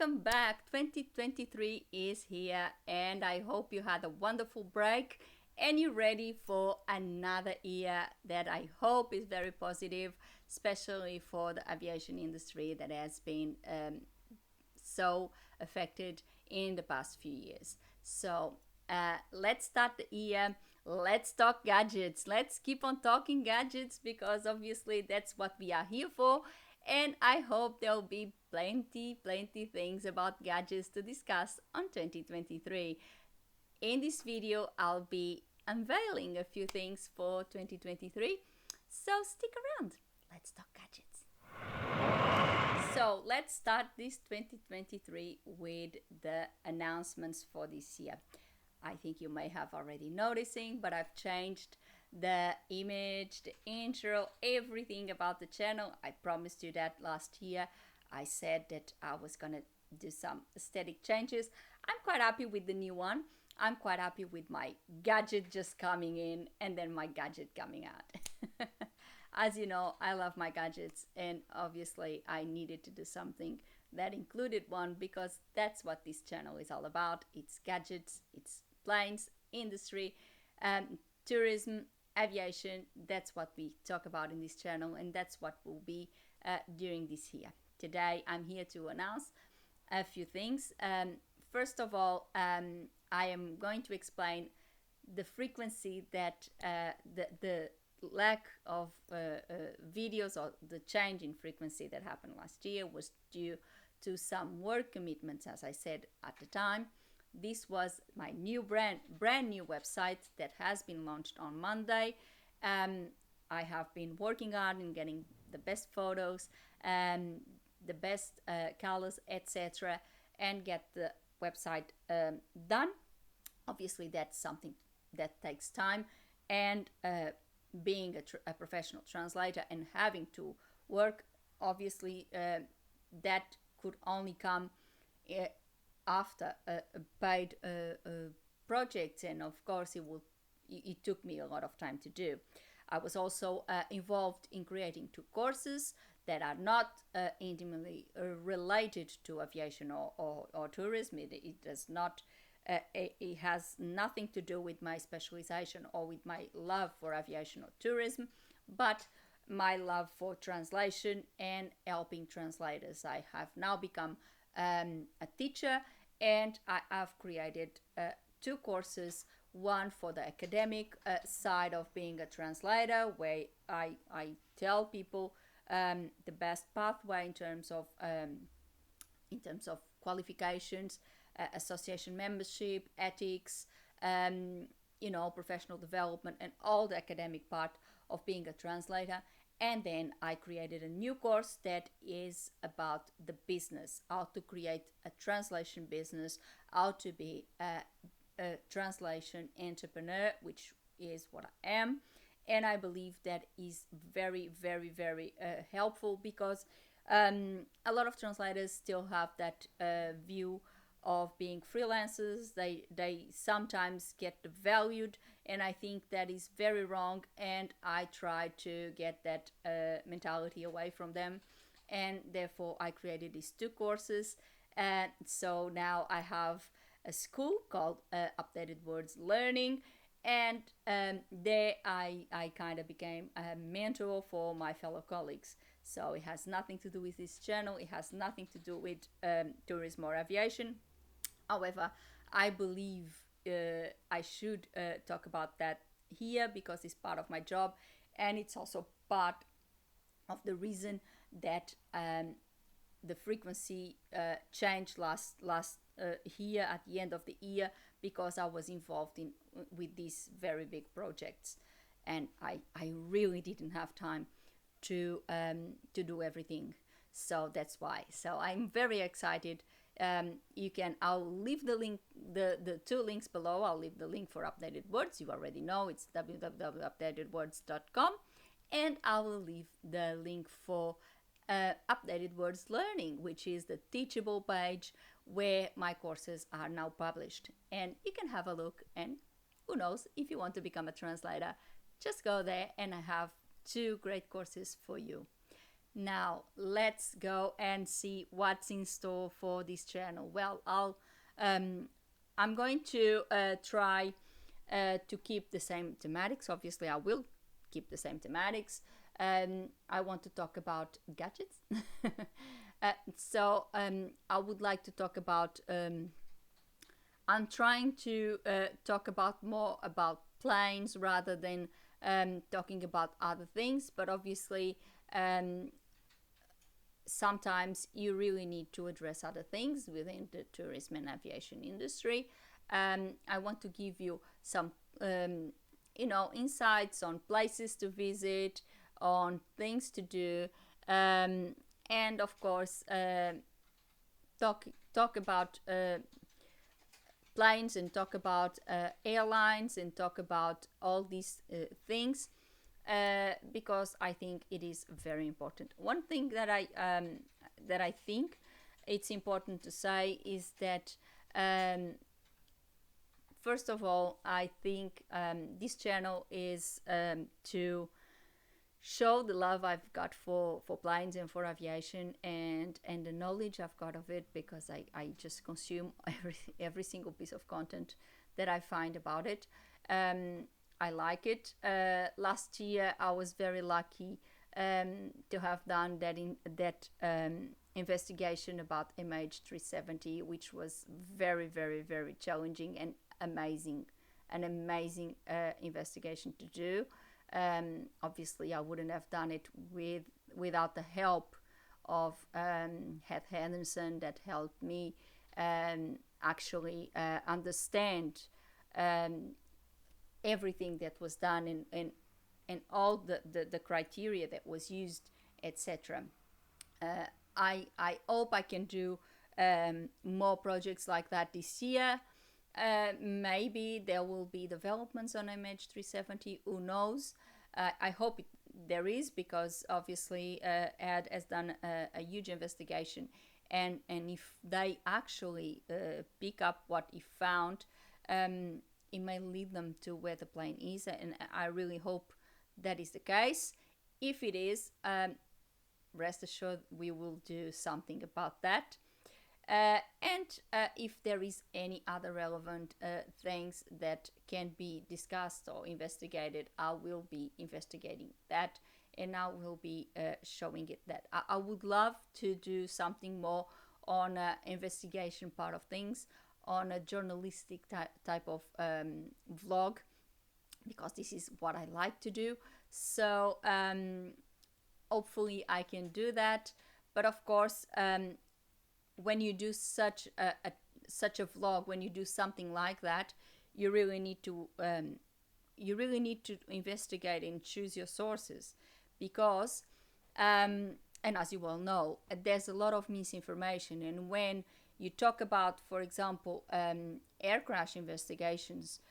welcome back. 2023 is here, and I hope you had a wonderful break and you're ready for another year that I hope is very positive, especially for the aviation industry that has been so affected in the past few years. So, let's start the year. Let's talk gadgets. Let's keep on talking gadgets because obviously that's what we are here for. And I hope there'll be plenty things about gadgets to discuss on 2023. In this video, I'll be unveiling a few things for 2023. So stick around. Let's talk gadgets. So let's start this 2023 with the announcements for this year. I think you may have already noticing, but I've changed the image, the intro, everything about the channel. I promised you that last year. I said that I was gonna do some aesthetic changes. I'm quite happy with the new one. I'm quite happy with my gadget just coming in and then my gadget coming out. As you know, I love my gadgets, and obviously I needed to do something that included one because that's what this channel is all about. It's gadgets, it's planes, industry, tourism, aviation. That's what we talk about in this channel, and that's what will be during this year. Today I'm here to announce a few things. First of all, I am going to explain the frequency that the lack of videos, or the change in frequency that happened last year, was due to some work commitments, as I said at the time. This was my new brand new website that has been launched on Monday. I have been working hard in getting the best photos, the best colors, etc., and get the website done. Obviously, that's something that takes time, and being a professional translator and having to work, obviously, that could only come after a paid project, and of course it took me a lot of time to do. I was also involved in creating two courses that are not intimately related to aviation or tourism. It does not it has nothing to do with my specialization or with my love for aviation or tourism, but my love for translation and helping translators. I have now become a teacher, and I have created two courses, one for the academic side of being a translator, where I tell people the best pathway in terms of qualifications, association membership, ethics, professional development, and all the academic part of being a translator. And then I created a new course that is about the business, how to create a translation business, how to be a translation entrepreneur, which is what I am. And I believe that is very helpful because a lot of translators still have that view of being freelancers. They sometimes get valued, and I think that is very wrong, and I try to get that mentality away from them, and therefore I created these two courses. And so now I have a school called Updated Words Learning, and there I kind of became a mentor for my fellow colleagues. So it has nothing to do with this channel, it has nothing to do with tourism or aviation. However, I believe I should talk about that here because it's part of my job, and it's also part of the reason that the frequency changed last year at the end of the year, because I was involved with these very big projects, and I really didn't have time to do everything. So that's why. So I'm very excited. I'll leave the link, the two links below. I'll leave the link for Updated Words. You already know it's www.updatedwords.com, and I will leave the link for Updated Words Learning, which is the teachable page where my courses are now published. And you can have a look, and who knows, if you want to become a translator, just go there, and I have two great courses for you. Now let's go and see what's in store for this channel. Well, um, I'm going to try to keep the same thematics. Obviously, I will keep the same thematics. I want to talk about gadgets. So I would like to talk about. I'm trying to talk about more about planes rather than talking about other things. But obviously, um, sometimes you really need to address other things within the tourism and aviation industry. I want to give you some, insights on places to visit, on things to do, and of course, talk about planes and talk about airlines and talk about all these things because I think it is very important. One thing that I think it's important to say is that first of all, I think this channel is to show the love I've got for planes and for aviation and the knowledge I've got of it because I just consume every single piece of content that I find about it. I like it. Last year I was very lucky to have done that investigation about MH370, which was very very very challenging and amazing, an amazing investigation to do. Obviously, I wouldn't have done it without the help of Heath Henderson that helped me actually understand everything that was done and all the criteria that was used, etc. I hope I can do more projects like that this year. Maybe there will be developments on MH370. Who knows? I hope there is because obviously Ed has done a huge investigation, and if they actually pick up what he found, it may lead them to where the plane is, and I really hope that is the case. If it is, rest assured we will do something about that. And if there is any other relevant things that can be discussed or investigated, I will be investigating that and I will be showing it that. I would love to do something more on investigation part of things, on a journalistic type of vlog, because this is what I like to do. So hopefully I can do that. But of course, when you do such a vlog, when you do something like that, you really need to investigate and choose your sources, because and as you well know, there's a lot of misinformation. And when you talk about, for example, air crash investigations,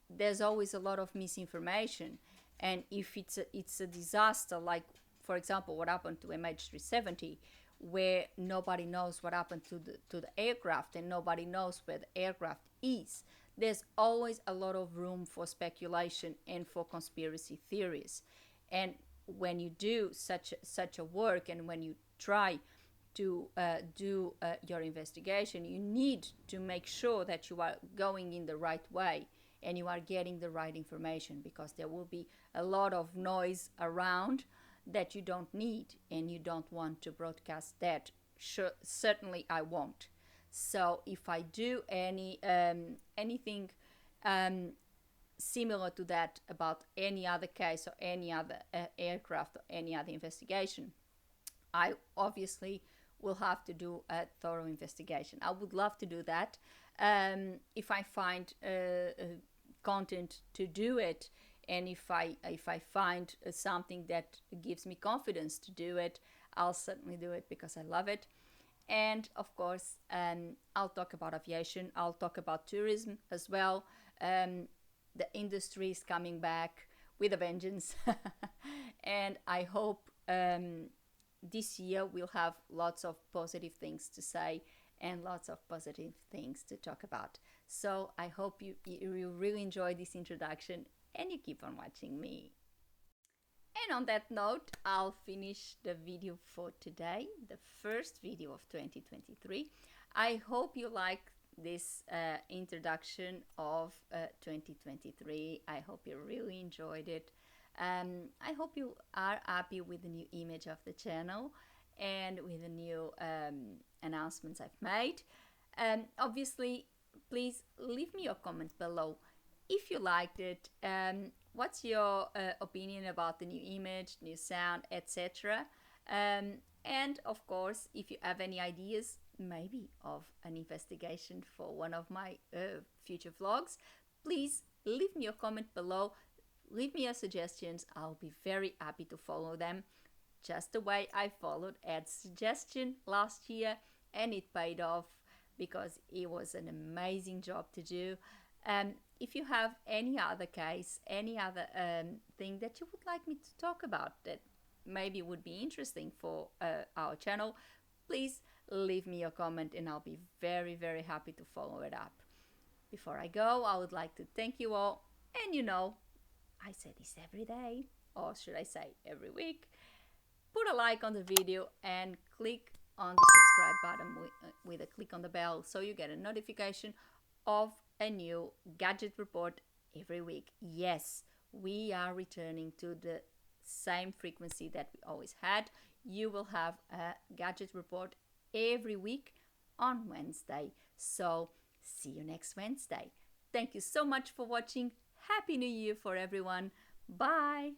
there's always a lot of misinformation. And if it's a disaster, like for example what happened to MH370, where nobody knows what happened to the aircraft and nobody knows where the aircraft is, there's always a lot of room for speculation and for conspiracy theories. And when you do such a work, and when you try to do your investigation, you need to make sure that you are going in the right way and you are getting the right information, because there will be a lot of noise around that you don't need and you don't want to broadcast that. Sure, certainly I won't. So if I do anything similar to that about any other case or any other aircraft or any other investigation, I obviously will have to do a thorough investigation. I would love to do that. If I find content to do it, and if I find something that gives me confidence to do it, I'll certainly do it because I love it. And of course, I'll talk about aviation. I'll talk about tourism as well. The industry is coming back with a vengeance, and I hope this year we'll have lots of positive things to say and lots of positive things to talk about. So I hope you really enjoy this introduction and you keep on watching me. And on that note, I'll finish the video for today, the first video of 2023. I hope you like this introduction of 2023. I hope you really enjoyed it. I hope you are happy with the new image of the channel and with the new announcements I've made. Obviously, please leave me your comment below if you liked it. What's your opinion about the new image, new sound, etc. And of course, if you have any ideas, maybe of an investigation for one of my future vlogs, please leave me a comment below. Leave me your suggestions. I'll be very happy to follow them, just the way I followed Ed's suggestion last year, and it paid off because it was an amazing job to do. If you have any other case, any other thing that you would like me to talk about that maybe would be interesting for our channel, please leave me a comment and I'll be very, very happy to follow it up. Before I go, I would like to thank you all. And you know, I say this every day, or should I say every week. Put a like on the video and click on the subscribe button with a click on the bell so you get a notification of a new gadget report every week. Yes, we are returning to the same frequency that we always had. You will have a gadget report every week on Wednesday. So see you next Wednesday. Thank you so much for watching. Happy New Year for everyone. Bye.